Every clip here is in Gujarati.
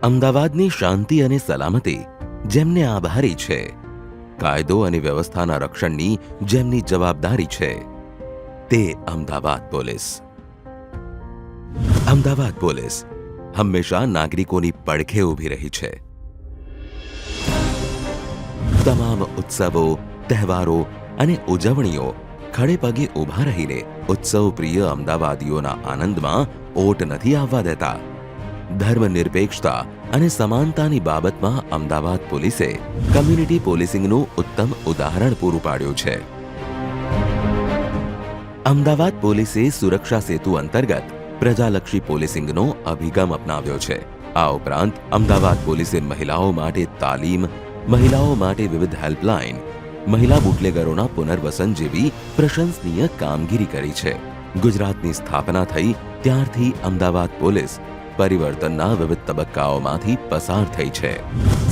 અમદાવાદની શાંતિ અને સલામતી જેમને આભારી છે, કાયદો અને વ્યવસ્થાના રક્ષણની જેમની જવાબદારી છે, તે અમદાવાદ પોલીસ. અમદાવાદ પોલીસ હંમેશા નાગરિકોની પડખે ઊભી રહી છે. તમામ ઉત્સવો, તહેવારો અને ઉજવણીઓ ખડે પગે ઊભા રહીને ઉત્સવ પ્રિય અમદાવાદીઓના આનંદમાં ઓટ નથી આવવા દેતા. ધર્મનિરપેક્ષતા અને સમાનતાની બાબતમાં અમદાવાદ પોલીસે કમ્યુનિટી પોલીસિંગનું ઉત્તમ ઉદાહરણ પૂરું પાડ્યું છે. અમદાવાદ પોલીસે સુરક્ષા સેતુ અંતર્ગત પ્રજાલક્ષી પોલીસિંગનો અભિગમ અપનાવ્યો છે. આ ઉપરાંત અમદાવાદ પોલીસે મહિલાઓ માટે તાલીમ, મહિલાઓ માટે વિવિધ હેલ્પલાઇન, મહિલા બુટલેગરોના પુનર્વસન જેવી પ્રશંસનીય કામગીરી કરી છે. ગુજરાતની સ્થાપના થઈ ત્યારથી અમદાવાદ પોલીસ પરિવર્તનના વિવિધ તબક્કાઓમાંથી પસાર થઈ છે.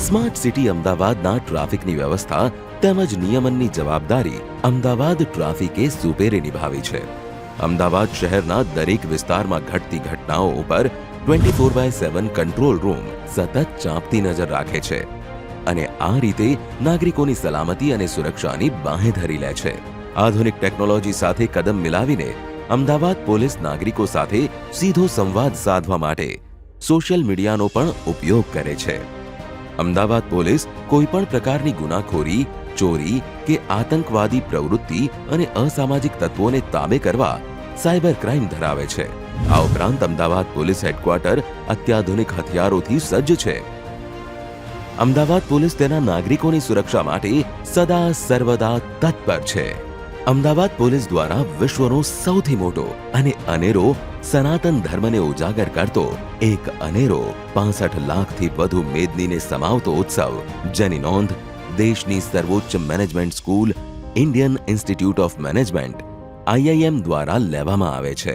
સ્માર્ટ સિટી અમદાવાદના ટ્રાફિકની વ્યવસ્થા તેમજ નિયમનની જવાબદારી અમદાવાદ ટ્રાફિકે સુપેરે નિભાવી છે. અમદાવાદ શહેરના દરેક વિસ્તારમાં ઘટતી ઘટનાઓ ઉપર 24/7 કંટ્રોલ રૂમ સતત ચાંપતી નજર રાખે છે અને આ રીતે નાગરિકોની સલામતી અને સુરક્ષાની બાંહેધરી લે છે. આધુનિક ટેકનોલોજી સાથે કદમ મિલાવીને અમદાવાદ પોલીસ નાગરિકો સાથે સીધો સંવાદ સાધવા માટે સોશિયલ મીડિયાનો પણ ઉપયોગ કરે છે. અમદાવાદ પોલીસ કોઈપણ પ્રકારની ગુનાખોરી, ચોરી કે આતંકવાદી પ્રવૃત્તિ અને અસામાજિક તત્વોને તાબે કરવા સાયબર ક્રાઇમ ધરાવે છે. આ ઉપરાંત અમદાવાદ પોલીસ હેડક્વાર્ટર અત્યાધુનિક હથિયારોથી સજ્જ છે. અમદાવાદ પોલીસ તેના નાગરિકોની સુરક્ષા માટે સદા સર્વદા તત્પર છે. અમદાવાદ પોલીસ દ્વારા વિશ્વનો સૌથી મોટો અને અનેરો સનાતન ધર્મને ઉજાગર કરતો એક અનેરો 65 લાખથી વધુ મેદનીને સમાવતો ઉત્સવ, જેની નોંધ દેશની સર્વોચ્ચ management school Indian institute of management IIM દ્વારા લેવામાં આવે છે.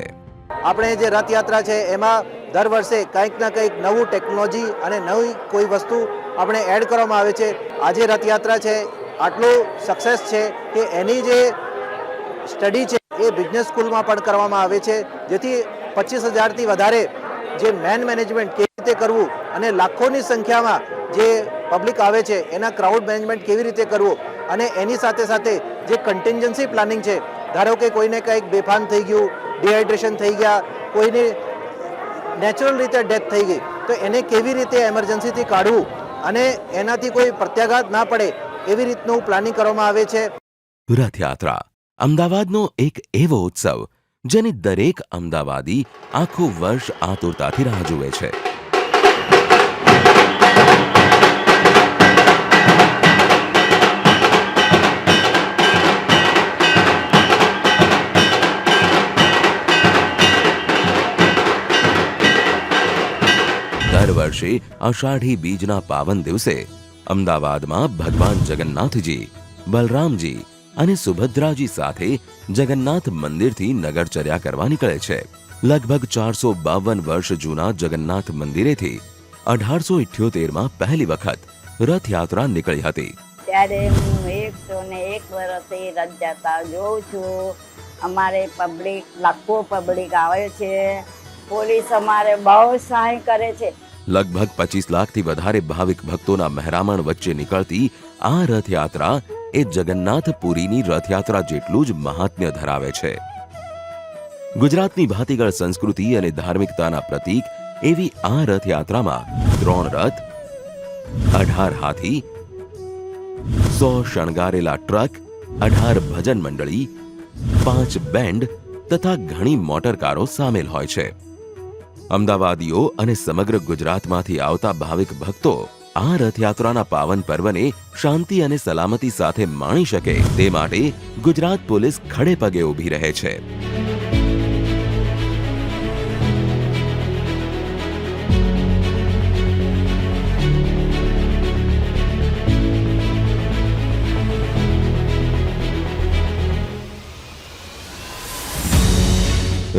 આપણે જે રથયાત્રા છે એમાં દર વર્ષે કંઈક ના કંઈક નવું ટેકનોલોજી અને નવી કોઈ વસ્તુ આપણે એડ કરવામાં આવે છે. આજે રથયાત્રા છે આટલું સક્સેસ છે કે એની જે સ્ટડી છે એ બિઝનેસ સ્કૂલમાં પણ કરવામાં આવે છે, જેથી 25,000થી વધારે જે મેનેજમેન્ટ કેવી રીતે કરવું અને લાખોની સંખ્યામાં જે પબ્લિક આવે છે એના ક્રાઉડ મેનેજમેન્ટ કેવી રીતે કરવું અને એની સાથે સાથે જે કન્ટિન્જન્સી પ્લાનિંગ છે, ધારો કે કોઈને કંઈક બેફાન થઈ ગયું, ડિહાઇડ્રેશન થઈ ગયા, કોઈને નેચરલ રીતે ડેથ થઈ ગઈ, તો એને કેવી રીતે એમરજન્સીથી કાઢવું અને એનાથી કોઈ પ્રત્યાઘાત ના પડે એવી રીતનું પ્લાનિંગ કરવામાં આવે છે. રથયાત્રા અમદાવાદનો એક એવો ઉત્સવ જેની દરેક અમદાવાદી આખું વર્ષ આતુરતાથી રાહ જુએ છે. દર વર્ષે અષાઢી બીજના પાવન દિવસે અમદાવાદમાં ભગવાન જગન્નાથજી, બલરામજી અને સુભદ્રાજી સાથે જગન્નાથ મંદિરથી નગરચર્યા કરવા નીકળે છે. લગભગ 452 વર્ષ જૂના જગન્નાથ મંદિરેથી 1878માં પહેલી વખત રથયાત્રા નીકળી હતી. ત્યારે હું 101 વર્ષથી રથયાત્રા જોઉં છું. અમારે પબ્લિક, લાખો પબ્લિક આવે છે. પોલીસ અમારે બહુ સહાય કરે છે. લગભગ 25 લાખથી વધારે ભાવિક ભક્તોના મહેરામણ વચ્ચે નીકળતી આ રથયાત્રા એ જગન્નાથપુરીની રથયાત્રા જેટલું જ મહાત્મ્ય ધરાવે છે. ગુજરાતની ભાતીગળ સંસ્કૃતિ અને ધાર્મિકતાના પ્રતીક એવી આ રથયાત્રામાં 3 રથ, 18 હાથી, 100 શણગારેલા ટ્રક, 18 ભજન મંડળી, 5 બેન્ડ તથા ઘણી મોટરકારો સામેલ હોય છે. અમદાવાદીઓ અને સમગ્ર ગુજરાતમાંથી આવતા ભાવિક ભક્તો આ રથયાત્રાના પાવન પર્વને શાંતિ અને સલામતી સાથે માણી શકે તે માટે ગુજરાત પોલીસ ખડે પગે ઊભી રહે છે.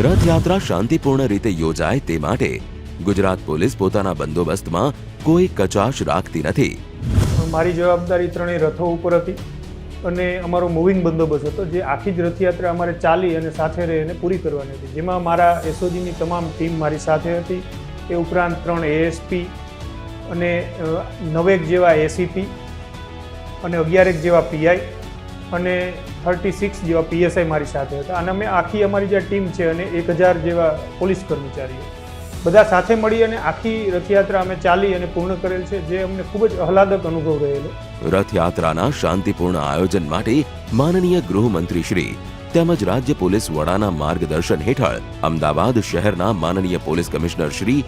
રથયાત્રા શાંતિપૂર્ણ રીતે યોજાય તે માટે ગુજરાત પોલીસ પોતાના બંદોબસ્તમાં કોઈ કચાશ રાખતી નથી. મારી જવાબદારી 3 રથો ઉપર હતી અને અમારો મૂવિંગ બંદોબસ્ત હતો, જે આખી જ રથયાત્રા અમારે ચાલી અને સાથે રહીને પૂરી કરવાની હતી, જેમાં મારા એસઓજીની તમામ ટીમ મારી સાથે હતી. એ ઉપરાંત 3 ASP અને 9 જેવા એસીપી અને 11 જેવા પીઆઈ અને 36 જેવા પીએસઆઈ મારી સાથે હતા. અને અમે આખી અમારી જે ટીમ છે અને 1000 જેવા પોલીસ કર્મચારીઓ બધા સાથે મળી અને આખી રથયાત્રા અમે ચાલી અને પૂર્ણ કરેલ છે, જે અમને ખૂબ જ આહલાદક અનુભવ રહેલો. રથયાત્રાના શાંતિપૂર્ણ આયોજન માટે માનનીય ગૃહમંત્રી શ્રી તેમજ રાજ્ય પોલીસ વડાના માર્ગદર્શન હેઠળ અમદાવાદ શહેરના માનનીય પોલીસ કમિશનર શ્રી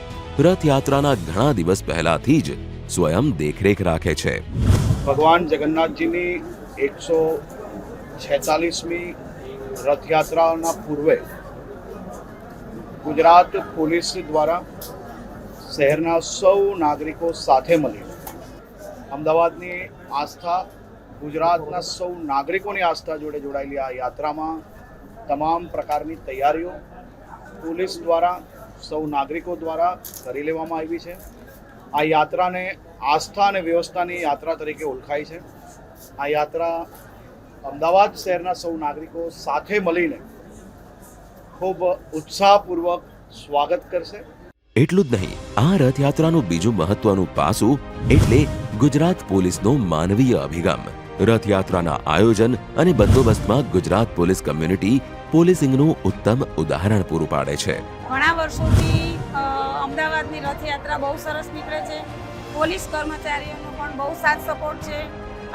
રથયાત્રાના ઘણા દિવસ પહેલાથી જ સ્વયં દેખરેખ રાખે છે. ભગવાન જગન્નાથજીની 146મી રથયાત્રાના પૂર્વે ગુજરાત પોલીસ દ્વારા શહેરના સૌ નાગરિકો સાથે મળી અમદાવાદની આસ્થા, ગુજરાતના સૌ નાગરિકોની આસ્થા જોડે જોડાયેલી આ યાત્રામાં તમામ પ્રકારની તૈયારીઓ પોલીસ દ્વારા, સૌ નાગરિકો દ્વારા કરી લેવામાં આવી છે. આ યાત્રાને આસ્થા અને વ્યવસ્થાની યાત્રા તરીકે ઓળખાય છે. આ યાત્રા અમદાવાદ શહેરના સૌ નાગરિકો સાથે મળીને ખૂબ ઉત્સાહપૂર્વક સ્વાગત કરશે. એટલું જ નહીં, આ રથયાત્રાનું બીજું મહત્વનું પાસું એટલે ગુજરાત પોલીસનો માનવીય અભિગમ. રથયાત્રાના આયોજન અને બંદોબસ્તમાં ગુજરાત પોલીસ કમ્યુનિટી પોલીસિંગનું ઉત્તમ ઉદાહરણ પૂરું પાડે છે. ઘણા વર્ષોથી અમદાવાદની રથયાત્રા બહુ સરસ નીકળે છે. પોલીસ કર્મચારીઓનો પણ બહુ સાથ સપોર્ટ છે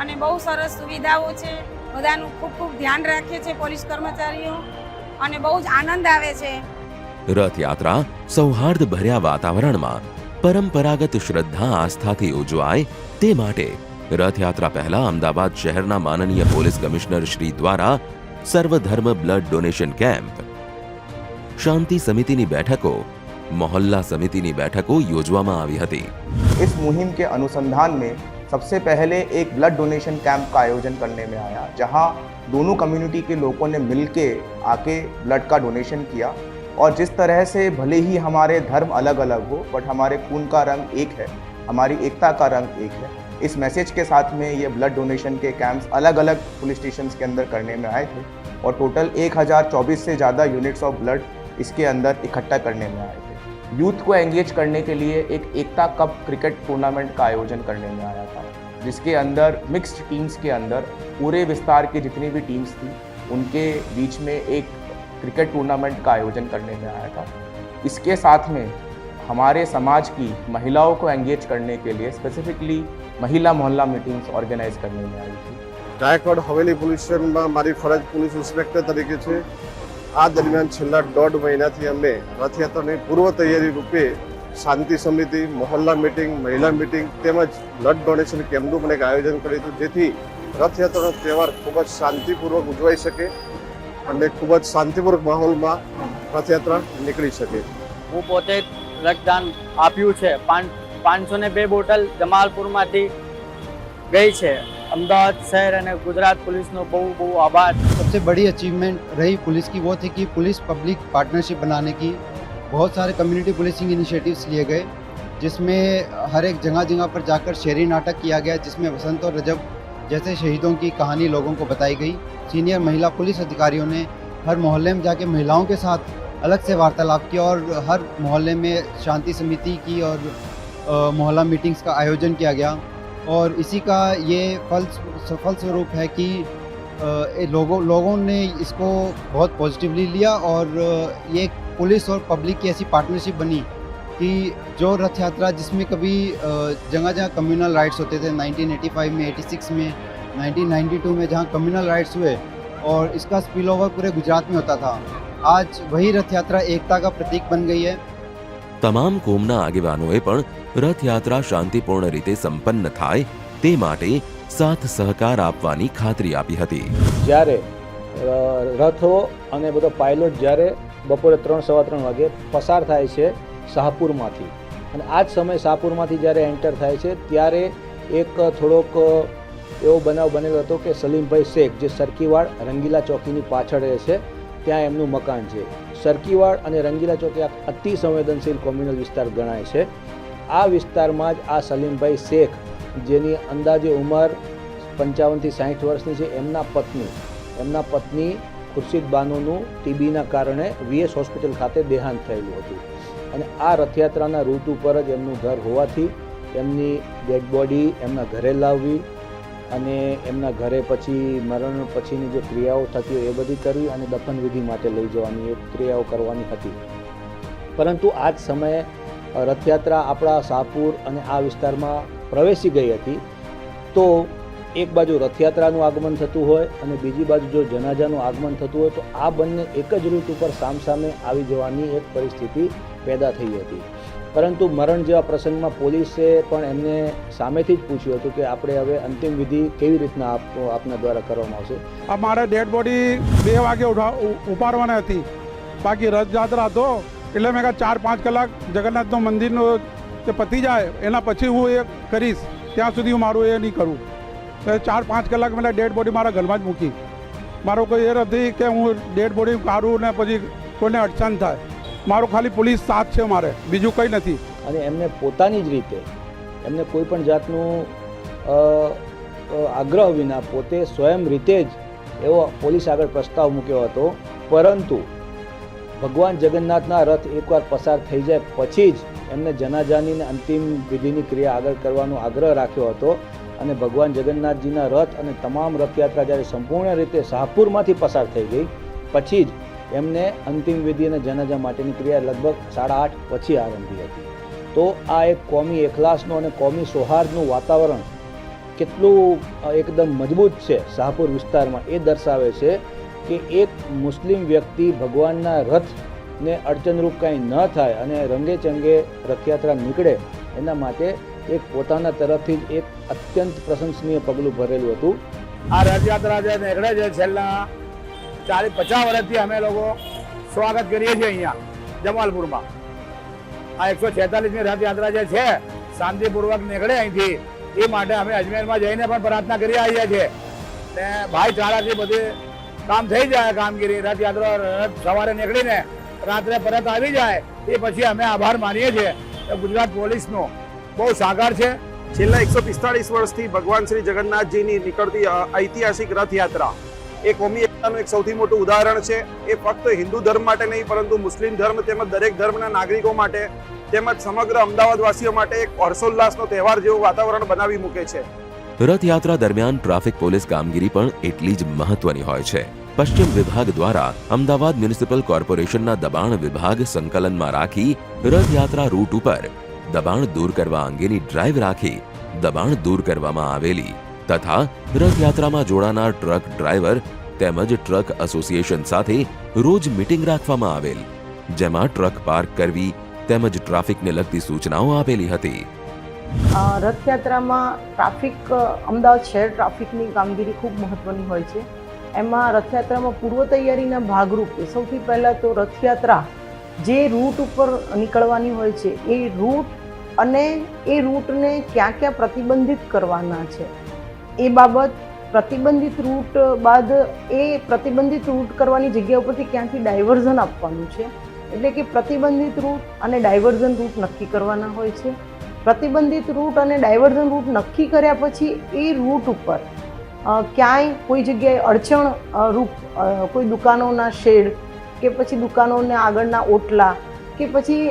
અને બહુ સરસ સુવિધાઓ છે. બધાનું ખૂબ ખૂબ ધ્યાન રાખે છે પોલીસ કર્મચારીઓ અને બહુ જ આનંદ આવે છે. રથયાત્રા સૌહાર્દ ભર્યા વાતાવરણમાં પરંપરાગત શ્રદ્ધા આસ્થાથી ઉજવાય તે માટે રથયાત્રા પહેલા અમદાવાદ શહેરના માનનીય પોલીસ કમિશનર શ્રી દ્વારા સર્વધર્મ બ્લડ ડોનેશન કેમ્પ, શાંતિ સમિતિની બેઠકો, मोहल्ला समिति बैठकों योजवामा आवी हती। इस मुहिम के अनुसंधान में सबसे पहले एक ब्लड डोनेशन कैंप का आयोजन करने में आया, जहां दोनों कम्युनिटी के लोगों ने मिलके आके ब्लड का डोनेशन किया। और जिस तरह से भले ही हमारे धर्म अलग अलग हो, बट हमारे खून का रंग एक है, हमारी एकता का रंग एक है, इस मैसेज के साथ में ये ब्लड डोनेशन के कैंप्स अलग अलग पुलिस स्टेशन के अंदर करने में आए थे और टोटल 1024 से ज़्यादा यूनिट्स ऑफ ब्लड इसके अंदर इकट्ठा करने में आए थे। यूथ को एंगेज करने के लिए एक एकता कप क्रिकेट टूर्नामेंट का आयोजन करने में आया था, जिसके अंदर मिक्स्ड टीम्स के अंदर पूरे विस्तार की जितनी भी टीम्स थी उनके बीच में एक क्रिकेट टूर्नामेंट का आयोजन करने में आया था। इसके साथ में हमारे समाज की महिलाओं को एंगेज करने के लिए स्पेसिफिकली महिला मोहल्ला मीटिंग्स ऑर्गेनाइज करने में आई थी। ગાયકવાડ હવેલી પોલીસ સ્ટેશનમાં મારી ફરજ પોલીસ ઇન્સ્પેક્ટર તરીકે છે। આ દરમિયાન છેલ્લા 1.5 મહિનાથી અમે રથયાત્રાની પૂર્વ તૈયારી રૂપે શાંતિ સમિતિ, મોહલ્લા મીટિંગ, મહિલા મીટિંગ તેમજ બ્લડ ડોનેશન કેમ્પનું પણ એક આયોજન કર્યું હતું, જેથી રથયાત્રાનો તહેવાર ખૂબ જ શાંતિપૂર્વક ઉજવાઈ શકે અને ખૂબ જ શાંતિપૂર્વક માહોલમાં રથયાત્રા નીકળી શકે। હું પોતે રક્તદાન આપ્યું છે। 502 બોટલ જમાલપુરમાંથી ગઈ છે। अहमदाबाद शहर और गुजरात पुलिस नो बहु आभार। सबसे बड़ी अचीवमेंट रही पुलिस की वो थी कि पुलिस पब्लिक पार्टनरशिप बनाने की बहुत सारे कम्युनिटी पुलिसिंग इनिशिएटिव्स लिए गए, जिसमें हर एक जगह जगह पर जाकर शेरी नाटक किया गया, जिसमें वसंत और रजब जैसे शहीदों की कहानी लोगों को बताई गई। सीनियर महिला पुलिस अधिकारियों ने हर मोहल्ले में जाके महिलाओं के साथ अलग से वार्तालाप किया और हर मोहल्ले में शांति समिति की और मोहल्ला मीटिंग्स का आयोजन किया गया। और इसी का ये फलस्वरूप है कि लोगों ने इसको बहुत पॉजिटिवली लिया और ये पुलिस और पब्लिक की ऐसी पार्टनरशिप बनी कि जो रथ यात्रा जिसमें कभी जगह जगह कम्युनल राइट्स होते थे 1985 में, 86 में, 1992 में जहाँ कम्युनल राइट्स हुए और इसका स्पिल ओवर पूरे गुजरात में होता था, आज वही रथ यात्रा एकता का प्रतीक बन गई है। તમામ કોમના આગેવાનોએ પણ રથયાત્રા શાંતિપૂર્ણ રીતે સંપન્ન થાય તે માટે સાથ સહકાર આપવાની ખાતરી આપી હતી। જ્યારે રથો અને બધો પાયલોટ જ્યારે બપોરે 3-3:15 વાગે પસાર થાય છે શાહપુરમાંથી, અને આ જ સમય શાહપુરમાંથી જ્યારે એન્ટર થાય છે ત્યારે એક થોડોક એવો બનાવ બનેલો હતો કે સલીમભાઈ શેખ જે સરકીવાડ રંગીલા ચોકીની પાછળ રહે છે, ત્યાં એમનું મકાન છે। સરકીવાડ અને રંગીલા ચોકી અતિ સંવેદનશીલ કોમ્યુનલ વિસ્તાર ગણાય છે। આ વિસ્તારમાં જ આ સલીમભાઈ શેખ, જેની અંદાજે ઉંમર 55 થી 60 વર્ષની છે, એમના પત્ની ખુરશીદ બાનુનું ટીબીના કારણે વીએસ હોસ્પિટલ ખાતે દેહાંત થયેલું હતું। અને આ રથયાત્રાના રૂટ ઉપર જ એમનું ઘર હોવાથી એમની ડેડ બોડી એમના ઘરે લાવવી અને એમના ઘરે પછી મરણ પછીની જે ક્રિયાઓ થતી હોય એ બધી કરવી અને દફનવિધિ માટે લઈ જવાની એ ક્રિયાઓ કરવાની હતી. પરંતુ આ જ સમયે રથયાત્રા આપણા શાહપુર અને આ વિસ્તારમાં પ્રવેશી ગઈ હતી. તો એક બાજુ રથયાત્રાનું આગમન થતું હોય અને બીજી બાજુ જો જનાજાનું આગમન થતું હોય તો આ બંને એક જ રૂટ ઉપર સામસામે આવી જવાની એક પરિસ્થિતિ પેદા થઈ હતી. પરંતુ મરણ જેવા પ્રસંગમાં પોલીસે પણ એમને સામેથી જ પૂછ્યું હતું કે આપણે હવે અંતિમ વિધિ કેવી રીતના આપના દ્વારા કરવામાં આવશે. અમારે ડેડ બોડી 2 વાગે ઉપાડવાની હતી, બાકી રથયાત્રા હતો એટલે મેં કહ્યું 4-5 કલાક જગન્નાથનું મંદિરનું તે પતી જાય એના પછી હું એ કરીશ, ત્યાં સુધી હું મારું એ નહીં કરું. 4-5 કલાક મેં ડેડ બોડી મારા ઘરમાં જ મૂકી. મારો કોઈ એ નથી કે હું ડેડ બોડી કાઢું ને પછી કોઈને અડચણ થાય. મારો ખાલી પોલીસ સાથ છે, મારે બીજું કંઈ નથી. અને એમને પોતાની જ રીતે એમને કોઈ પણ જાતનું આગ્રહ વિના પોતે સ્વયં રીતે જ એવો પોલીસ આગળ પ્રસ્તાવ મૂક્યો હતો. પરંતુ ભગવાન જગન્નાથના રથ એકવાર પસાર થઈ જાય પછી જ એમને જનાજાની ને અંતિમ વિધિની ક્રિયા આગળ કરવાનો આગ્રહ રાખ્યો હતો. અને ભગવાન જગન્નાથજીના રથ અને તમામ રથયાત્રા જ્યારે સંપૂર્ણ રીતે શાહપુરમાંથી પસાર થઈ ગઈ પછી જ એમને અંતિમ વિધિ અને જનાજા માટેની ક્રિયા લગભગ 8:30 પછી આરંભી હતી. તો આ એક કોમી એખલાસનું અને કોમી સૌહાર્દનું વાતાવરણ કેટલું એકદમ મજબૂત છે શાહપુર વિસ્તારમાં એ દર્શાવે છે કે એક મુસ્લિમ વ્યક્તિ ભગવાનના રથને અડચણરૂપ કાંઈ ન થાય અને રંગે ચંગે રથયાત્રા નીકળે એના માટે એક પોતાના તરફથી જ એક અત્યંત પ્રશંસનીય પગલું ભરેલું હતું. આ રથયાત્રા જે નીકળે છે છેલ્લા 40-50 વર્ષથી અમે લોકો સ્વાગત કરીએ છીએ અહીંયા જમાલપુરમાં. આ 146મી રથયાત્રા જે છે શાંતિપૂર્વક નીકળે અહીંથી એ માટે અમે અજમેરમાં જઈને પણ પ્રાર્થના કરી આવ્યા છીએ ને ભાઈચારાથી બધી કામ થઈ જાય. કામગીરી રથયાત્રા સવારે નીકળીને રાત્રે પરત આવી જાય એ પછી અમે આભાર માનીએ છીએ. ગુજરાત પોલીસનો બહુ સાકાર છે. છેલ્લા 145 વર્ષથી ભગવાન શ્રી જગન્નાથજીની નીકળતી ઐતિહાસિક રથયાત્રા એ કોમી એકતાનું એક સૌથી મોટું ઉદાહરણ છે. એ ફક્ત હિન્દુ ધર્મ માટે નહીં પરંતુ મુસ્લિમ ધર્મ તેમજ દરેક ધર્મના નાગરિકો માટે તેમજ સમગ્ર અમદાવાદવાસીઓ માટે એક હર્ષોલ્લાસનો તહેવાર જેવું વાતાવરણ બનાવી મૂકે છે. રથયાત્રા દરમિયાન ટ્રાફિક પોલીસ કામગીરી પણ એટલી જ મહત્વની હોય છે. પશ્ચિમ વિભાગ દ્વારા અમદાવાદ મ્યુનિસિપલ કોર્પોરેશનના દબાણ વિભાગ સંકલનમાં રાખી રથયાત્રા રૂટ ઉપર દબાણ દૂર કરવા અંગેની ડ્રાઈવ રાખી દબાણ દૂર કરવામાં આવેલી તથા રથયાત્રામાં જોડાનાર ટ્રક ડ્રાઈવર તેમજ ટ્રક એસોસિએશન સાથે રોજ મીટિંગ રાખવામાં આવેલ, જેમાં ટ્રક પાર્ક કરવી તેમજ ટ્રાફિકને લગતી સૂચનાઓ આપેલી હતી. રથયાત્રામાં ટ્રાફિક અમદાવાદ શહેર ટ્રાફિકની કામગીરી ખૂબ મહત્વની હોય છે. એમાં રથયાત્રામાં પૂર્વ તૈયારીના ભાગરૂપે સૌથી પહેલાં તો રથયાત્રા જે રૂટ ઉપર નીકળવાની હોય છે એ રૂટ અને એ રૂટને ક્યાં ક્યાં પ્રતિબંધિત કરવાના છે એ બાબત, પ્રતિબંધિત રૂટ બાદ એ પ્રતિબંધિત રૂટ કરવાની જગ્યા ઉપરથી ક્યાંથી ડાયવર્ઝન આપવાનું છે, એટલે કે પ્રતિબંધિત રૂટ અને ડાયવર્ઝન રૂટ નક્કી કરવાના હોય છે. પ્રતિબંધિત રૂટ અને ડાયવર્ઝન રૂટ નક્કી કર્યા પછી એ રૂટ ઉપર ક્યાંય કોઈ જગ્યાએ અડચણ રૂપ કોઈ દુકાનોના શેડ કે પછી દુકાનોને આગળના ઓટલા કે પછી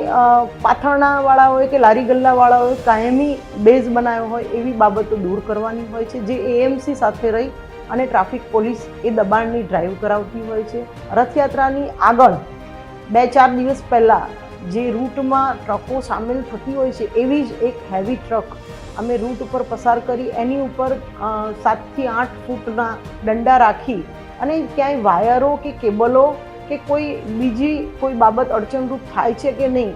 પાથરણાવાળા હોય કે લારી ગલ્લાવાળા હોય કાયમી બેઝ બનાવ્યો હોય એવી બાબતો દૂર કરવાની હોય છે, જે એએમસી સાથે રહી અને ટ્રાફિક પોલીસ એ દબાણની ડ્રાઈવ કરાવતી હોય છે. રથયાત્રાની આગળ 2-4 દિવસ પહેલાં જે રૂટમાં ટ્રકો સામેલ થતી હોય છે એવી જ એક હેવી ટ્રક અમે રૂટ ઉપર પસાર કરી એની ઉપર 7 થી 8 ફૂટના દંડા રાખી અને ક્યાંય વાયરો કે કેબલો કે કોઈ બીજી કોઈ બાબત અડચણરૂપ થાય છે કે નહીં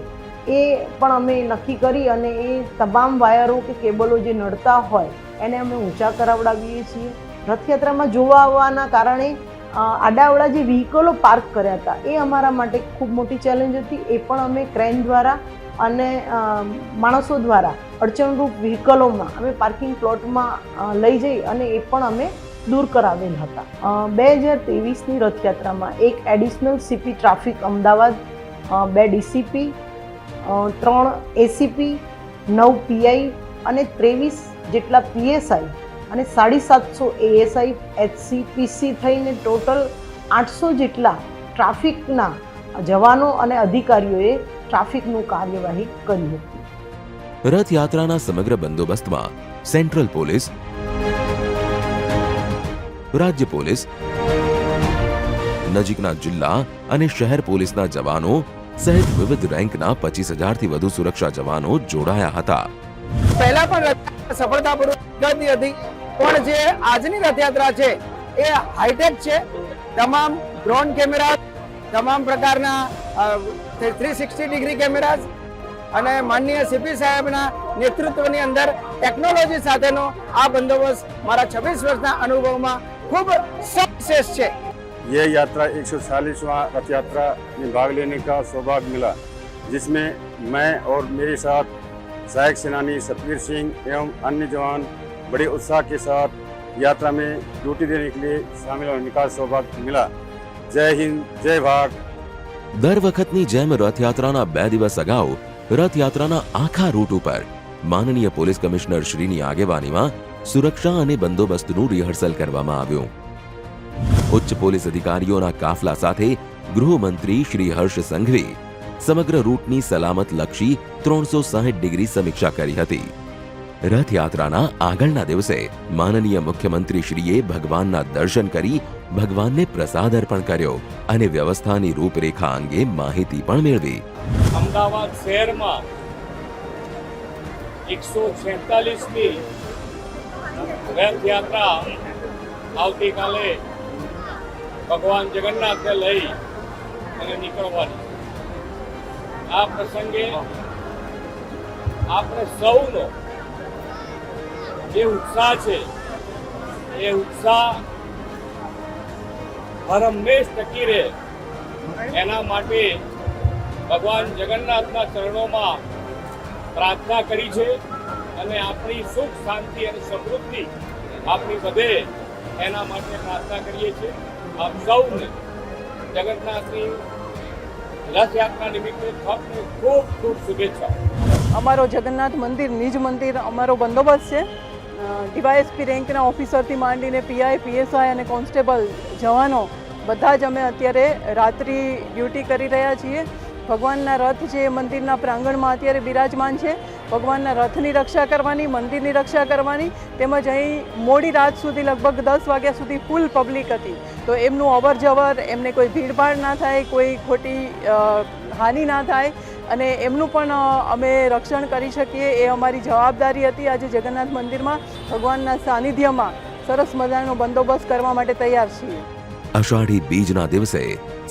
એ પણ અમે નક્કી કરી અને એ તમામ વાયરો કે કેબલો જે નડતા હોય એને અમે ઊંચા કરાવડાવીએ છીએ. રથયાત્રામાં જોવા આવવાના કારણે આડાવડા જે વ્હીકલો પાર્ક કર્યા હતા એ અમારા માટે ખૂબ મોટી ચેલેન્જ હતી. એ પણ અમે ક્રેન દ્વારા અને માણસો દ્વારા અડચણરૂપ વ્હીકલોમાં અમે પાર્કિંગ પ્લોટમાં લઈ જઈ અને એ પણ અમે દૂર કરાવેલ હતા. 2023ની રથયાત્રામાં એક additional CP traffic Ahmedabad, 2 DCP, 3 ACP, 9 PI અને 23 જેટલા પીએસઆઈ અને 750 એએસઆઈ, એચસી, પીસી થઈને ટોટલ 800 જેટલા ટ્રાફિકના જવાનો અને અધિકારીઓએ ટ્રાફિકનું કાર્યવાહી કરી હતી. રથયાત્રાના સમગ્ર બંદોબસ્તમાં સેન્ટ્રલ પોલીસ, રાજ્ય પોલીસ, નજીકના જિલ્લા અને શહેર પોલીસના જવાનો સહિત વિવિધ રેન્કના 25,000 થી વધુ સુરક્ષા જવાનો જોડાયા હતા. પહેલા પણ સફળતાપૂર્વક ગઈ હતી, પણ જે આજની રથયાત્રા છે એ હાઈટેક છે. તમામ ડ્રોન કેમેરા, તમામ પ્રકારના 360 ડિગ્રી કેમેરા અને માનનીય સીપી સાહેબના નેતૃત્વની અંદર ટેકનોલોજી સાથેનો આ બંદોબસ્ત મારા 26 વર્ષના અનુભવમાં ખૂબ સક્સેસ છે. ये यात्रा 140वां रथ यात्रा में भाग लेने का सौभाग्य मिला, जिसमें मैं और मेरे साथ सहायक सेनानी सतवीर सिंह एवं अन्य जवान बड़े उत्साह के साथ यात्रा में ड्यूटी देने के लिए शामिल होने का सौभाग्य मिला. जय हिंद, जय भारत. દર વખતની જેમ રથયાત્રાના 2 દિવસ અગાઉ રથયાત્રાના આખા રૂટ ઉપર માનનીય પોલીસ કમિશનર શ્રીની આગેવાનીમાં સુરક્ષા અને બંદોબસ્તનું રિહર્સલ કરવામાં આવ્યું. ઉચ્ચ પોલીસ અધિકારીઓના કાફલા સાથે ગૃહમંત્રી શ્રી હર્ષ સંઘવી સમગ્ર રૂટની સલામત લક્ષી 360 ડિગ્રી સમીક્ષા કરી હતી. રથયાત્રાના આગળના દિવસે માનનીય મુખ્યમંત્રી શ્રીએ ભગવાનના દર્શન કરી ભગવાનને પ્રસાદ અર્પણ કર્યો અને વ્યવસ્થાની રૂપરેખા અંગે માહિતી પણ મેળવી. અમદાવાદ શહેરમાં 146મી રથયાત્રા આવતીકાલે ભગવાન જગન્નાથને લઈ અને નીકળવાની. આ પ્રસંગે આપણે સૌનો જે ઉત્સાહ છે એ ઉત્સાહ હરહંમેશ ટકી રહે એના માટે ભગવાન જગન્નાથના ચરણોમાં પ્રાર્થના કરી છે અને આપણી સુખ, શાંતિ અને સમૃદ્ધિ આપણી વધે એના માટે પ્રાર્થના કરીએ છીએ. આપ સૌને જગન્નાથની રથયાત્રા નિમિત્તે ખૂબ ખૂબ શુભેચ્છા. અમારો જગન્નાથ મંદિર નિજ મંદિર અમારો બંદોબસ્ત છે. ડીવાયએસપી રેન્કના ઓફિસરથી માંડીને પીઆઈ, પીએસઆઈ અને કોન્સ્ટેબલ જવાનો બધા જ અમે અત્યારે રાત્રિ ડ્યુટી કરી રહ્યા છીએ. ભગવાનના રથ જે મંદિરના પ્રાંગણમાં અત્યારે બિરાજમાન છે, ભગવાનના રથની રક્ષા કરવાની, મંદિરની રક્ષા કરવાની, તેમજ અહીં મોડી રાત સુધી લગભગ 10 વાગ્યા સુધી ફૂલ પબ્લિક હતી. તો એમનું અવર જવર, એમને કોઈ ભીડભાડ ના થાય, કોઈ ખોટી હાનિ ના થાય અને એમનું પણ અમે રક્ષણ કરી શકીએ એ અમારી જવાબદારી હતી. આજે જગન્નાથ મંદિરમાં ભગવાનના સાનિધ્યમાં સરસ મજાનો બંદોબસ્ત કરવા માટે તૈયાર છીએ. અષાઢી બીજના દિવસે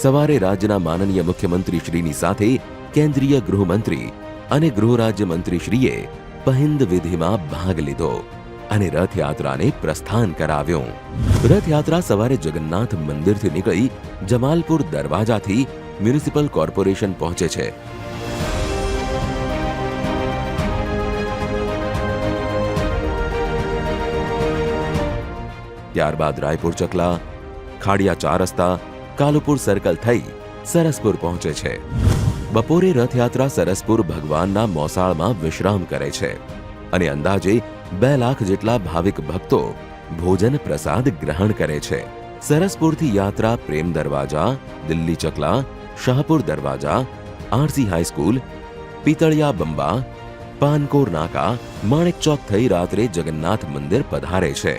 સવારે રાજ્યના માનનીય મુખ્યમંત્રી શ્રીની સાથે કેન્દ્રીય ગૃહમંત્રી અને ગૃહ રાજ્ય મંત્રી શ્રીએ પહિંદ વિધિમાં ભાગ લીધો અને રથયાત્રાને પ્રસ્થાન કરાવ્યું. રથયાત્રા સવારે જગન્નાથ મંદિરથી નીકળી જમાલપુર દરવાજાથી મ્યુનિસિપલ કોર્પોરેશન પહોંચે છે. ત્યારબાદ રાયપુર ચકલા, ખાડિયા 4 રસ્તા, કાલુપુર સર્કલ થઈ સરસપુર પહોંચે છે. બપોરે રથયાત્રા સરસપુર ભગવાનના મોસાળમાં વિશ્રામ કરે છે અને અંદાજે 2 લાખ જેટલા ભાવિક ભક્તો ભોજન પ્રસાદ ગ્રહણ કરે છે. સરસપુરથી યાત્રા પ્રેમ દરવાજા, દિલ્હી ચકલા, શાહપુર દરવાજા, આરસી હાઈસ્કૂલ, પિતળિયા બંબા, પાનકોર નાકા, માણેક ચોક થઈ રાત્રે જગન્નાથ મંદિર પધારે છે.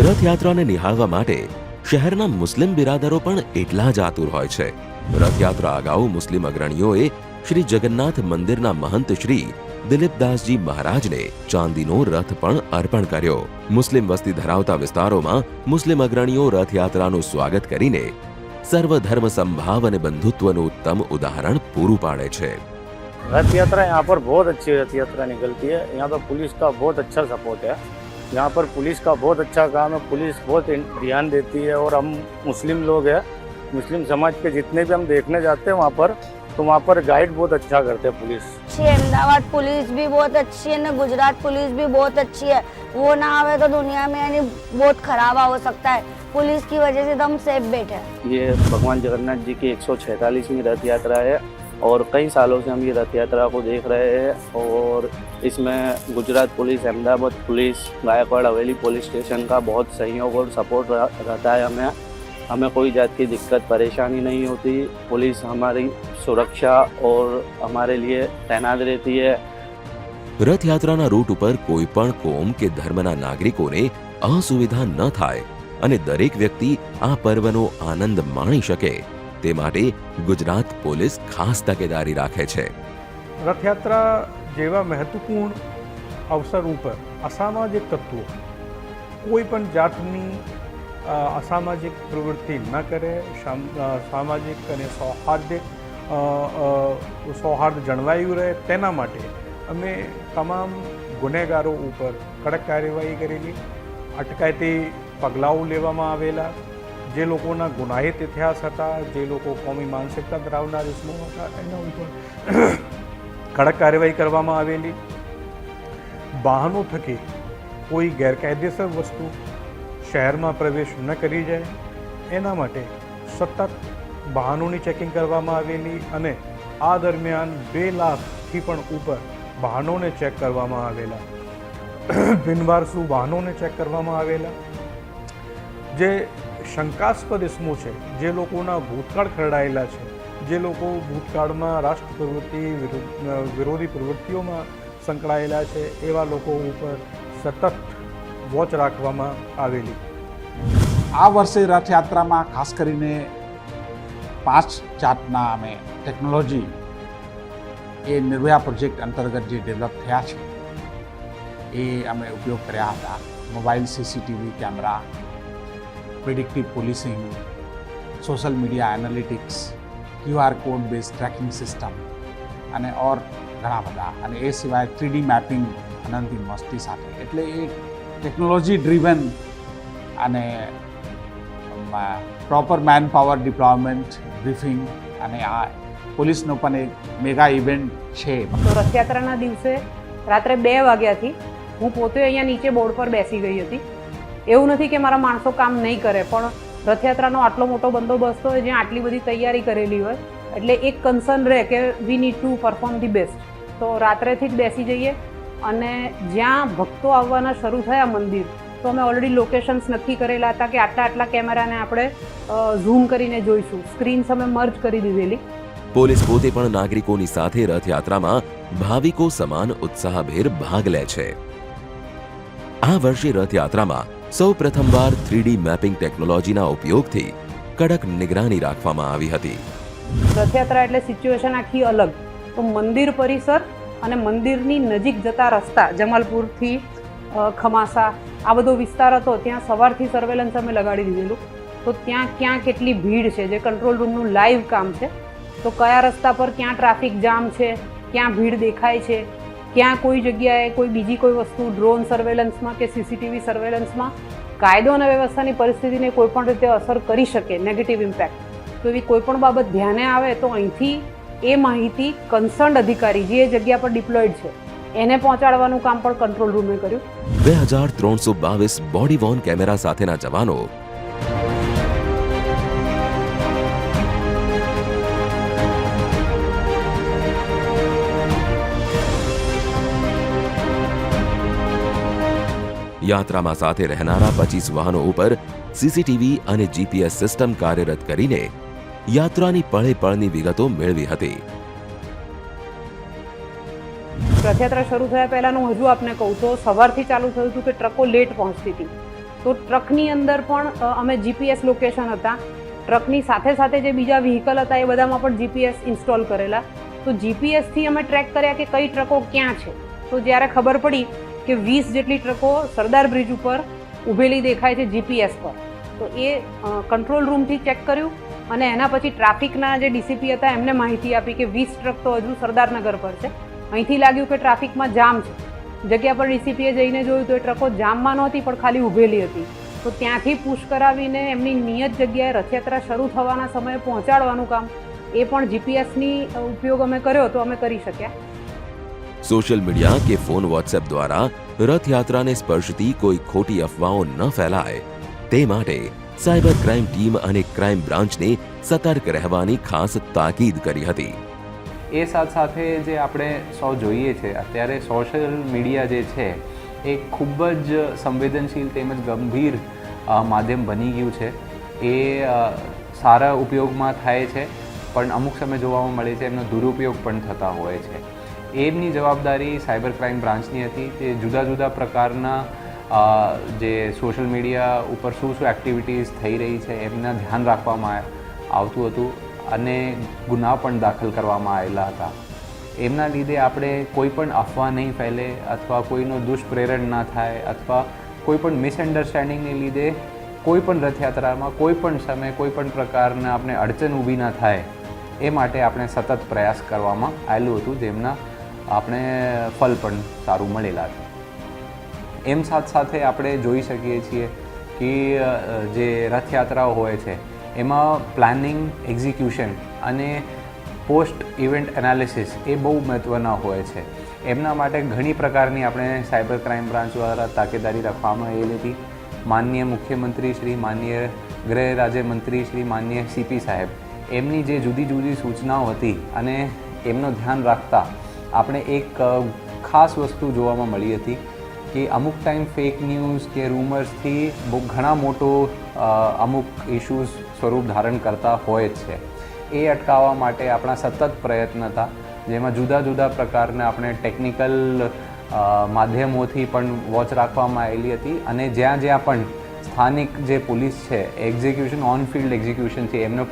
રથયાત્રાને નિહાળવા માટે શહેરના મુસ્લિમ બિરાદરો પણ એટલા જ આતુર હોય છે. રથયાત્રા અગાઉ મુસ્લિમ અગ્રણીઓએ શ્રી જગન્નાથ મંદિરના મહંત શ્રી દિલીપદાસજી મહારાજને ચાંદીનો રથ પણ અર્પણ કર્યો. મુસ્લિમ વસ્તી ધરાવતા વિસ્તારોમાં મુસ્લિમ અગ્રણીઓ રથયાત્રાનું સ્વાગત કરીને સર્વધર્મ સંભાવ અને બંધુત્વનું ઉત્તમ ઉદાહરણ પૂરું પાડે છે. रथ यात्रा यहाँ पर बहुत अच्छी रथ यात्रा निकलती है. यहाँ पर पुलिस का बहुत अच्छा सपोर्ट है. यहाँ पर पुलिस का बहुत अच्छा काम है. पुलिस बहुत ध्यान देती है और हम मुस्लिम लोग हैं, मुस्लिम समाज के जितने भी हम देखने जाते हैं वहाँ पर गाइड बहुत अच्छा करते हैं पुलिस. अहमदाबाद पुलिस भी बहुत अच्छी है ना, गुजरात पुलिस भी बहुत अच्छी है. वो ना आवे तो दुनिया में यानी बहुत खराब हो सकता है. पुलिस की वजह से तो हम सेफ बैठे हैं. ये भगवान जगन्नाथ जी की 146वीं रथ यात्रा है और कई सालों से हम ये रथ यात्रा को देख रहे हैं और इसमें गुजरात पुलिस, अहमदाबाद पुलिस, गायकवाड़ हवेली पुलिस स्टेशन का बहुत सहयोग और सपोर्ट रहता है हमें. हमें कोई जात की दिक्कत परेशानी नहीं होती। पुलिस हमारी सुरक्षा और हमारे लिए तैनात रहती है। રથયાત્રાના રૂટ ઉપર કોઈ પણ કોમ કે ધર્મના નાગરિકોને અસુવિધા ન થાય અને દરેક વ્યક્તિ આ પર્વનો આનંદ માણી શકે તે માટે ગુજરાત પોલીસ ખાસ તકેદારી રાખે છે. રથયાત્રા જેવા મહત્વપૂર્ણ અવસર ઉપર અસામાજિક તત્વો કોઈ પણ જાતની અસામાજિક પ્રવૃત્તિ ન કરે, સામાજિક અને સૌહાર્દ જળવાયું રહે તેના માટે અમે તમામ ગુનેગારો ઉપર કડક કાર્યવાહી કરેલી, અટકાયતી પગલાઓ લેવામાં આવેલા. જે લોકોના ગુનાહિત ઇતિહાસ હતા, જે લોકો કોમી માનસિકતા ધરાવનાર ઇસમો હતા, એના ઉપર કડક કાર્યવાહી કરવામાં આવેલી. વાહનો થકી કોઈ ગેરકાયદેસર વસ્તુ શહેરમાં પ્રવેશ ન કરી જાય એના માટે સતત વાહનોની ચેકિંગ કરવામાં આવેલી અને આ દરમિયાન 2 લાખથી પણ ઉપર વાહનોને ચેક કરવામાં આવેલા. બિનવારસુ વાહનોને ચેક કરવામાં આવેલા. જે શંકાસ્પદ ઇસમો છે, જે લોકોના ભૂતકાળ ખરડાયેલા છે, જે લોકો ભૂતકાળમાં રાષ્ટ્ર પ્રવૃત્તિ વિરોધી પ્રવૃત્તિઓમાં સંકળાયેલા છે, એવા લોકો ઉપર સતત વોચ રાખવામાં આવેલી. આ વર્ષે રથયાત્રામાં ખાસ કરીને 5 જાતના અમે ટેકનોલોજી એ નિર્ભયા પ્રોજેક્ટ અંતર્ગત જે ડેવલપ થયા છે એ અમે ઉપયોગ કર્યા હતા. Mobile CCTV camera, predictive policing, social media analytics, QR code base tracking system અને ઓર ઘણા બધા. અને એ સિવાય 3D મેપિંગ અનંતી મસ્તી સાથે. એટલે એ ટેકનોલોજી ડ્રીવન અને proper man power deployment, briefing અને આ પોલીસનો પણ એક મેગા ઇવેન્ટ છે. તો રથયાત્રાના દિવસે રાત્રે 2 વાગ્યાથી હું પોતે અહીંયા નીચે બોર્ડ પર બેસી ગઈ હતી. એવું નથી કે મારા માણસો કામ નહીં કરે, પણ રથયાત્રાનો આટલો મોટો બંદોબસ્ત હોય, જ્યાં આટલી બધી તૈયારી કરેલી હોય, એટલે એક કન્સર્ન રહે કે we need to perform the best. તો રાત્રેથી જ બેસી જઈએ અને જ્યાં ભક્તો આવવાના શરૂ થયા મંદિર, તો અમે ઓલરેડી લોકેશન્સ નક્કી કરેલા હતા કે આટલા કેમેરાને આપણે ઝૂમ કરીને જોઈશું. સ્ક્રીન્સ અમે મર્જ કરી દીધેલી. પોલીસ પોતે પણ નાગરિકોની સાથે રથયાત્રામાં ભાવિકો સમાન ઉત્સાહભેર ભાગ લે છે. આ વર્ષે રથયાત્રામાં સૌ પ્રથમવાર 3D મેપિંગ ટેકનોલોજીના ઉપયોગથી કડક નિગરાની રાખવામાં આવી હતી. રથયાત્રા એટલે સિચ્યુએશન આખી અલગ. તો મંદિર પરિસર અને મંદિરની નજીક જતા રસ્તા, જમાલપુરથી ખમાસા, આ બધો વિસ્તાર હતો, ત્યાં સવારથી સર્વેલન્સ અમે લગાડી દીધેલું. તો ત્યાં ક્યાં કેટલી ભીડ છે, જે કંટ્રોલ રૂમનું લાઈવ કામ છે. તો કયા રસ્તા પર ક્યાં ટ્રાફિક જામ છે, ક્યાં ભીડ દેખાય છે, ક્યાં કોઈ જગ્યાએ કોઈ બીજી કોઈ વસ્તુ ડ્રોન સર્વેલન્સમાં કે સીસીટીવી સર્વેલન્સમાં કાયદો અને વ્યવસ્થાની પરિસ્થિતિને કોઈ પણ રીતે અસર કરી શકે, નેગેટિવ ઇમ્પેક્ટ. તો એવી કોઈ પણ બાબત ધ્યાને આવે તો અહીંથી એ માહિતી કન્સર્ન્ડ અધિકારી જે જગ્યા પર ડિપ્લોયડ છે એને પહોંચાડવાનું કામ પણ કંટ્રોલ રૂમે કર્યું. 2322 બોડી વોર્ન કેમેરા સાથેના જવાનો યાત્રામાં સાથે રહેનારા 25 વાહનો ઉપર સીસીટીવી અને જીપીએસ સિસ્ટમ કાર્યરત કરીને યાત્રાની પળે પળની વિગતો મેળવી હતી. રથયાત્રા શરૂ થયા પહેલાંનું હજુ આપને કહું તો સવારથી ચાલુ થયું હતું કે ટ્રકો લેટ પહોંચતી હતી. તો ટ્રકની અંદર પણ અમે જીપીએસ લોકેશન હતા. ટ્રકની સાથે સાથે જે બીજા વ્હીકલ હતા એ બધામાં પણ જીપીએસ ઇન્સ્ટોલ કરેલા. તો જીપીએસથી અમે ટ્રેક કર્યા કે કઈ ટ્રકો ક્યાં છે. તો જ્યારે ખબર પડી કે 20 જેટલી ટ્રકો સરદાર બ્રિજ ઉપર ઊભેલી દેખાય છે જીપીએસ પર, તો એ કંટ્રોલ રૂમથી ચેક કર્યું અને એના પછી ટ્રાફિકના જે ડીસીપી હતા એમને માહિતી આપી કે 20 ટ્રક તો હજુ સરદારનગર પર છે. અહીંથી લાગ્યું કે ટ્રાફિકમાં જામ છે. જગ્યા પર ડીસીપીએ જઈને જોયું તો એ ટ્રકો જામમાં નહોતી પણ ખાલી ઊભેલી હતી. તો ત્યાંથી પુશ કરાવીને એમની નિયત જગ્યાએ રથયાત્રા શરૂ થવાના સમયે પહોંચાડવાનું કામ એ પણ જીપીએસની ઉપયોગ અમે કર્યો તો અમે કરી શક્યા. સોશિયલ મીડિયા કે ફોન વોટ્સએપ દ્વારા રથયાત્રાને સ્પર્શતી કોઈ ખોટી અફવાઓ ન ફેલાય તે માટે સાયબર ક્રાઇમ ટીમ અને ક્રાઇમ બ્રાન્ચને સતર્ક રહેવાની ખાસ તાકીદ કરી હતી. એ સાથે જે આપણે સૌ જોઈએ છે અત્યારે સોશિયલ મીડિયા જે છે એ ખૂબ જ સંવેદનશીલ તેમજ ગંભીર માધ્યમ બની ગયું છે. એ સારા ઉપયોગમાં થાય છે, પણ અમુક સમય જોવામાં મળે છે એમનો દુરુપયોગ પણ થતા હોય છે. એમની જવાબદારી સાયબર ક્રાઇમ બ્રાન્ચની હતી. તે જુદા જુદા પ્રકારના જે સોશિયલ મીડિયા ઉપર શું એક્ટિવિટીઝ થઈ રહી છે એમના ધ્યાન રાખવામાં આવતું હતું અને ગુના પણ દાખલ કરવામાં આવેલા હતા. એમના લીધે આપણે કોઈ પણ અફવા નહીં ફેલે અથવા કોઈનો દુષ્પ્રેરણ ના થાય અથવા કોઈ પણ મિસઅન્ડરસ્ટેન્ડિંગને લીધે કોઈ પણ રથયાત્રામાં કોઈ પણ સમયે કોઈ પણ પ્રકારના આપણે અડચણ ઊભી ના થાય એ માટે આપણે સતત પ્રયાસ કરવામાં આવેલું હતું, જેમના આપણે ફલ પણ સારું મળેલા છે. એમ સાથે આપણે જોઈ શકીએ છીએ કે જે રથયાત્રાઓ હોય છે એમાં પ્લાનિંગ, એક્ઝિક્યુશન અને પોસ્ટ ઇવેન્ટ એનાલિસિસ એ બહુ મહત્ત્વના હોય છે. એમના માટે ઘણી પ્રકારની આપણે સાયબર ક્રાઇમ બ્રાન્ચ દ્વારા તાકેદારી રાખવામાં આવેલી હતી. માનનીય મુખ્યમંત્રી શ્રી, માનનીય ગૃહ રાજ્યમંત્રી શ્રી, માનનીય સીપી સાહેબ, એમની જે જુદી જુદી સૂચનાઓ હતી અને એમનો ધ્યાન રાખતા આપણે એક ખાસ વસ્તુ જોવામાં મળી હતી કે અમુક ટાઈમ ફેક ન્યૂઝ કે રૂમર્સથી બહુ ઘણા મોટો અમુક ઇશ્યુઝ સ્વરૂપ ધારણ કરતા હોય જ છે. એ અટકાવવા માટે આપણા સતત પ્રયત્ન હતા, જેમાં જુદા જુદા પ્રકારના આપણે ટેકનિકલ માધ્યમોથી પણ વોચ રાખવામાં આવેલી હતી અને જ્યાં જ્યાં પણ સ્થાનિક જે પોલીસ છે, એક્ઝિક્યુશન, ઓન ફિલ્ડ એક્ઝિક્યુશન છે, એમનો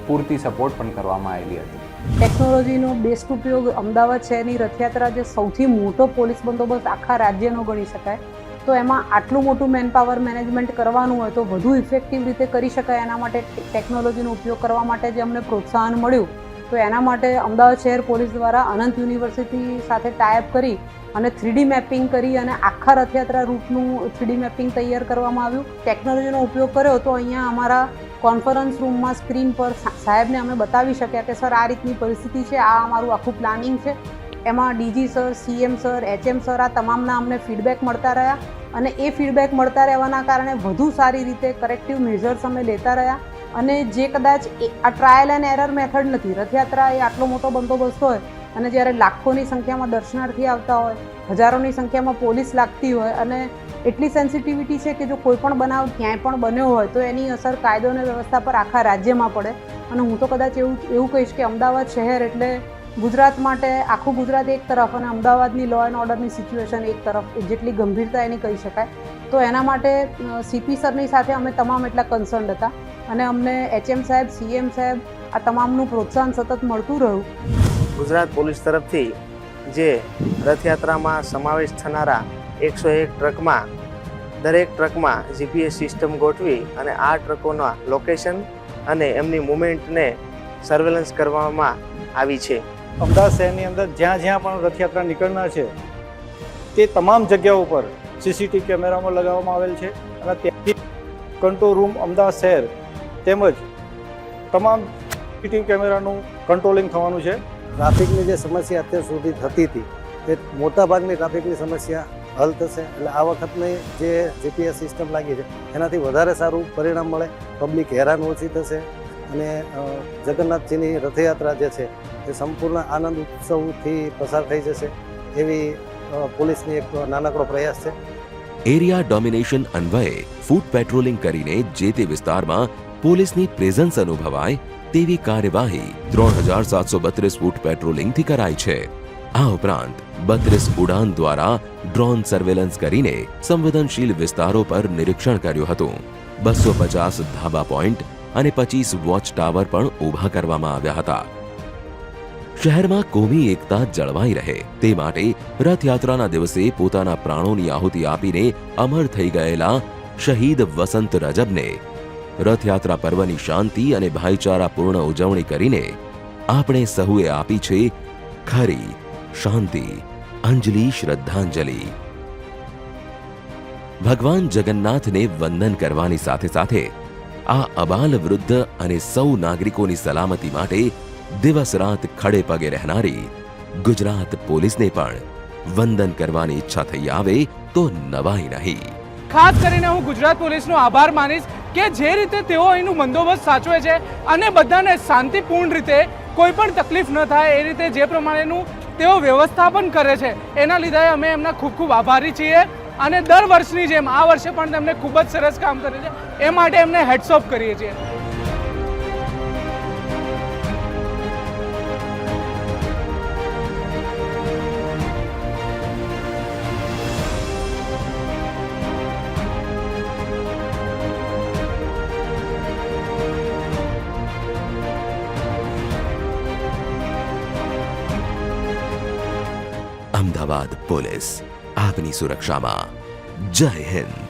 પૂરતી સપોર્ટ પણ કરવામાં આવેલી હતી. ટેકનોલોજીનો બેસ્ટ ઉપયોગ અમદાવાદ શહેરની રથયાત્રા જે સૌથી મોટો પોલીસ બંદોબસ્ત આખા રાજ્યનો ગણી શકાય, તો એમાં આટલું મોટું મેનપાવર મેનેજમેન્ટ કરવાનું હોય તો વધુ ઇફેક્ટિવ રીતે કરી શકાય. એના માટે ટેકનોલોજીનો ઉપયોગ કરવા માટે જે અમને પ્રોત્સાહન મળ્યું, તો એના માટે અમદાવાદ શહેર પોલીસ દ્વારા અનંત યુનિવર્સિટી સાથે ટાઈઅપ કરી અને 3D મેપિંગ કરી અને આખા રથયાત્રા રૂટનું 3D મેપિંગ તૈયાર કરવામાં આવ્યું. ટેકનોલોજીનો ઉપયોગ કર્યો તો અહીંયા અમારા કોન્ફરન્સ રૂમમાં સ્ક્રીન પર સાહેબને અમે બતાવી શક્યા કે સર આ રીતની પરિસ્થિતિ છે, આ અમારું આખું પ્લાનિંગ છે. એમાં DG sir, CM sir, HM sir આ તમામના અમને ફીડબેક મળતા રહ્યા અને એ ફીડબેક મળતા રહેવાના કારણે વધુ સારી રીતે કરેક્ટિવ મેઝર્સ અમે લેતા રહ્યા. અને જે કદાચ આ ટ્રાયલ એન્ડ એરર મેથડ નથી, રથયાત્રા એ આટલો મોટો બંદોબસ્ત હોય અને જ્યારે લાખોની સંખ્યામાં દર્શનાર્થી આવતા હોય, હજારોની સંખ્યામાં પોલીસ લાગતી હોય અને એટલી સેન્સિટિવિટી છે કે જો કોઈ પણ બનાવ ક્યાંય પણ બન્યો હોય તો એની અસર કાયદો અને વ્યવસ્થા પર આખા રાજ્યમાં પડે. અને હું તો કદાચ એવું કહીશ કે અમદાવાદ શહેર એટલે ગુજરાત માટે આખું ગુજરાત એક તરફ અને અમદાવાદની લો એન્ડ ઓર્ડરની સિચ્યુએશન એક તરફ, જેટલી ગંભીરતા એની કહી શકાય. તો એના માટે સીપી સરની સાથે અમે તમામ એટલા કન્સર્ન હતા અને અમને એચએમ સાહેબ, સીએમ સાહેબ આ તમામનું પ્રોત્સાહન સતત મળતું રહ્યું. ગુજરાત પોલીસ તરફથી જે રથયાત્રામાં સમાવેશ થનારા 101 ટ્રકમાં દરેક ટ્રકમાં જીપીએસ સિસ્ટમ ગોઠવી અને આ ટ્રકોના લોકેશન અને એમની મુવમેન્ટને સર્વેલન્સ કરવામાં આવી છે. અમદાવાદ શહેરની અંદર જ્યાં જ્યાં પણ રથયાત્રા નીકળનાર છે તે તમામ જગ્યાઓ પર સીસીટીવી કેમેરામાં લગાવવામાં આવેલ છે અને ત્યાંથી કંટ્રોલ રૂમ અમદાવાદ શહેર તેમજ તમામ સીસીટીવી કેમેરાનું કંટ્રોલિંગ થવાનું છે. ટ્રાફિકની જે સમસ્યા અત્યાર સુધી થતી હતી તે મોટાભાગની ટ્રાફિકની સમસ્યા હલ થશે. એટલે આ વખતની જે જીપીએસ સિસ્ટમ લાગી છે એનાથી વધારે સારું પરિણામ મળે, પબ્લિક હેરાન ઓછી થશે અને જગન્નાથજીની રથયાત્રા જે છે એ સંપૂર્ણ આનંદ ઉત્સવથી પસાર થઈ જશે એવી પોલીસની એક નાનકડો પ્રયાસ છે. એરિયા ડોમિનેશન અન્વયે ફૂટ પેટ્રોલિંગ કરીને જે તે વિસ્તારમાં પોલીસની પ્રેઝન્સ અનુભવાય તેવી કાર્યવાહી 3732 ફૂટ પેટ્રોલિંગથી કરાઈ છે. આ ઉપરાંત 32 ઉડાન દ્વારા ડ્રોન સર્વેલન્સ કરીને સંવેદનશીલ વિસ્તારો પર નિરીક્ષણ કર્યું હતું. 250 ધાબા પોઈન્ટ અને 25 વોચ ટાવર પણ ઊભા કરવામાં આવ્યા હતા. શહેરમાં કોમી એકતા જળવાઈ રહે તે માટે રથયાત્રાના દિવસે પોતાના પ્રાણોની આહુતિ આપીને અમર થઈ ગયેલા શહીદ વસંત રજબને રથયાત્રા પર્વની શાંતિ અને ભાઈચારાપૂર્ણ ઉજવણી કરીને આપણે સહુએ આપી છે ખરી શાંતિ અંજલિ શ્રદ્ધાંજલિ. ભગવાન જગન્નાથને વંદન કરવાની સાથે સાથે આ અબાલ વૃદ્ધ અને સૌ નાગરિકોની સલામતી માટે દિવસ રાત ખડે પગે રહેનારી ગુજરાત પોલીસને પણ વંદન કરવાની ઈચ્છા થઈ આવે તો નવાઈ નહીં. ખાસ કરીને હું ગુજરાત પોલીસનો આભાર માનીશ કે જે રીતે તેઓ અહીંનું બંદોબસ્ત સાચવે છે અને બધાને શાંતિપૂર્ણ રીતે કોઈ પણ તકલીફ ન થાય એ રીતે જે પ્રમાણેનું તેઓ વ્યવસ્થાપન કરે છે એના લીધે અમે એમના ખૂબ ખૂબ આભારી છીએ. અને દર વર્ષની જેમ આ વર્ષે પણ તેમણે ખૂબ જ સરસ કામ કર્યું છે, એ માટે એમને હેડ્સ ઓફ કરીએ છીએ. અમદાવાદ પોલીસ, આપની સુરક્ષામાં. જય હિન્દ.